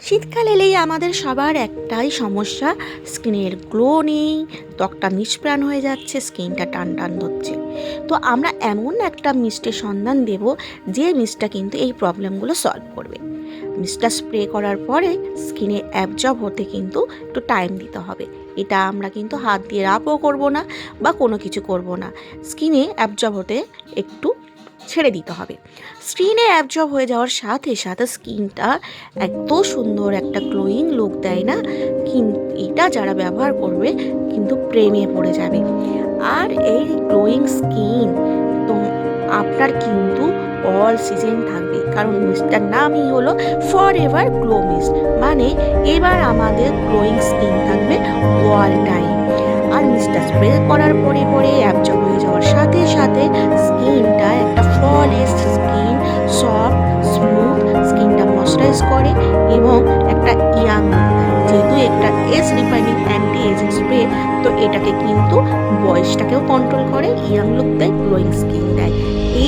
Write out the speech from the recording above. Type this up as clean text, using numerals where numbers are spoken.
শীতকাল এলেই আমাদের সবার একটাই সমস্যা, স্কিনের গ্লো নেই, ত্বকটা নিষ্প্রাণ হয়ে যাচ্ছে, স্কিনটা টান টান ধরছে। তো আমরা এমন একটা মিস্টের সন্ধান দেব যে মিস্টটা কিন্তু এই প্রবলেমগুলো সলভ করবে। মিস্টটা স্প্রে করার পরে স্কিনে অ্যাবজর্ব হতে কিন্তু একটু টাইম দিতে হবে। এটা আমরা কিন্তু হাত দিয়ে রাবও করব না বা কোনো কিছু করব না, স্কিনে অ্যাবজর্ব হতে একটু ছেড়ে দিতে হবে। স্কিনে অ্যাবজর্ব হয়ে যাওয়ার সাথে সাথে স্কিনটা এত সুন্দর একটা গ্লোয়িং লুক দেয় না, কিন্তু এটা যারা ব্যবহার করবে কিন্তু প্রেমে পড়ে যাবে। আর এই গ্লোয়িং স্কিন তো আপনার কিন্তু অল সিজন থাকবে, কারণ মিস্টটার নামই হলো ফর এভার গ্লো মিস্ট, মানে এবার আমাদের গ্লোয়িং স্কিন থাকবে অল টাইম। আর মিস্টটা স্প্রে করার পরে পরে অ্যাবজর্ব হয়ে যাওয়ার সাথে সাথে স্কিনটা একটা ফ্ললেস স্কিন, সফট স্মুথ স্কিনটা ময়শ্চারাইজ করে এবং একটা ইয়াং লুক দেয়। যেহেতু একটা age refining anti ageing spray, তো এটাকে কিন্তু বয়সটাকেও কন্ট্রোল করে, ইয়াং লুক দেয়, গ্লোয়িং স্কিন দেয়। এই